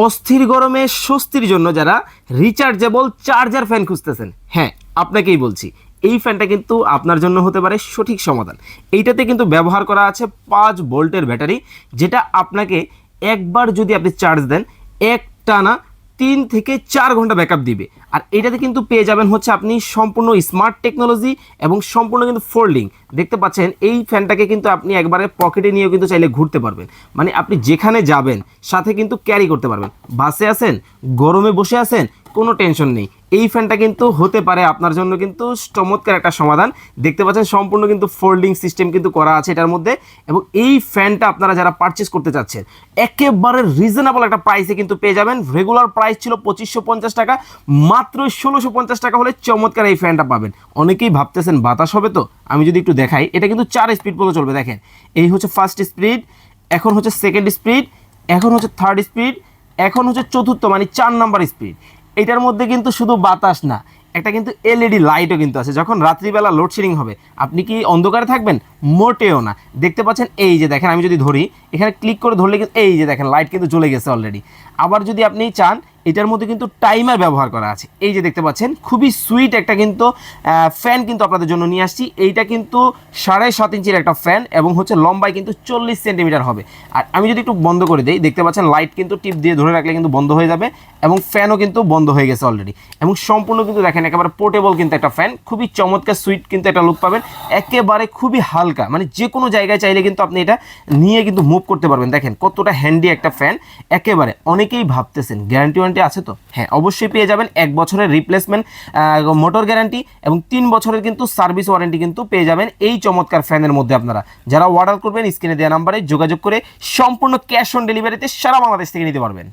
অস্থির গরমে স্বস্তির জন্য যারা রিচার্জেবল চার্জার ফ্যান খুঁজতেছেন, হ্যাঁ আপনাকেই বলছি, এই ফ্যানটা কিন্তু আপনার জন্য হতে পারে সঠিক সমাধান। এইটাতে কিন্তু ব্যবহার করা আছে 5 ভোল্টের ব্যাটারি, যেটা আপনাকে একবার যদি আপনি চার্জ দেন একটানা 3 থেকে 4 ঘন্টা ব্যাকআপ দিবে। আর এটাতে কিন্তু পেয়ে যাবেন হচ্ছে আপনি সম্পূর্ণ স্মার্ট টেকনোলজি এবং সম্পূর্ণ কিন্তু ফোল্ডিং। দেখতে পাচ্ছেন এই ফ্যানটাকে কিন্তু আপনি একবারে পকেটে নিয়েও কিন্তু চাইলে ঘুরতে পারবেন, মানে আপনি যেখানে যাবেন সাথে কিন্তু ক্যারি করতে পারবেন। বাসে আছেন, গরমে বসে আছেন, কোনো টেনশন নেই, এই ফ্যানটা কিন্তু হতে পারে আপনার জন্য কিন্তু চমৎকার একটা সমাধান। দেখতে পাচ্ছেন সম্পূর্ণ কিন্তু ফোল্ডিং সিস্টেম কিন্তু করা আছে এটার মধ্যে। এবং এই ফ্যানটা আপনারা যারা পারচেস করতে চাচ্ছেন একেবারে রিজনেবল একটা প্রাইসে কিন্তু পেয়ে যাবেন। রেগুলার প্রাইস ছিল 2550 টাকা, মাত্র 1650 টাকা হলে চমৎকার এই ফ্যানটা পাবেন। অনেকেই ভাবতেছেন বাতাস হবে, তো আমি যদি একটু দেখাই, এটা কিন্তু 4 স্পিড পর্যন্ত চলবে। দেখেন এই হচ্ছে ফার্স্ট স্পিড, এখন হচ্ছে সেকেন্ড স্পিড, এখন হচ্ছে থার্ড স্পিড, এখন হচ্ছে চতুর্থ মানে 4 নাম্বার স্পিড। এটার মধ্যে কিন্তু শুধু বাতাস না, একটা কিন্তু এলইডি লাইটও কিন্তু আছে। যখন রাত্রিবেলা লোডশেডিং হবে আপনি কি অন্ধকারে থাকবেন? মোটেও না। দেখতে পাচ্ছেন এই যে দেখেন, আমি যদি ধরি, এখানে ক্লিক করে ধরলে কিন্তু এই যে দেখেন লাইট কিন্তু জ্বলে গেছে অলরেডি। আবার যদি আপনি চান, এটার মধ্যে কিন্তু টাইমার ব্যবহার করা আছে। এই যে দেখতে পাচ্ছেন খুবই সুইট একটা কিন্তু ফ্যান কিন্তু আপনাদের জন্য নিয়ে আসছি। এইটা কিন্তু 7.5 ইঞ্চির একটা ফ্যান এবং হচ্ছে লম্বায় কিন্তু 40 সেন্টিমিটার হবে। আর আমি যদি একটু বন্ধ করে দিই, দেখতে পাচ্ছেন লাইট কিন্তু টিপ দিয়ে ধরে রাখলে কিন্তু বন্ধ হয়ে যাবে এবং ফ্যানও কিন্তু বন্ধ হয়ে গেছে অলরেডি। এবং সম্পূর্ণ কিন্তু দেখেন একেবারে পোর্টেবল কিন্তু একটা ফ্যান, খুবই চমৎকার সুইট কিন্তু একটা লুক পাবেন। একেবারে খুবই হালকা, মানে যে কোনো জায়গায় চাইলে কিন্তু আপনি এটা নিয়ে কিন্তু মুভ করতে পারবেন। দেখেন কতটা হ্যান্ডি একটা ফ্যান। একেবারে অনেকেই ভাবতেছেন গ্যারান্টি ওয়ারেন্টি আছে তো, হ্যাঁ অবশ্যই পেয়ে যাবেন। 1 বছরের রিপ্লেসমেন্ট মোটর গ্যারান্টি এবং 3 বছরের কিন্তু সার্ভিস ওয়ারেন্টি কিন্তু পেয়ে যাবেন এই চমৎকার ফ্যানের মধ্যে। আপনারা যারা অর্ডার করবেন স্ক্রিনে দেওয়া নাম্বারে যোগাযোগ করে সম্পূর্ণ ক্যাশ অন ডেলিভারিতে সারা বাংলাদেশ থেকে নিতে পারবেন।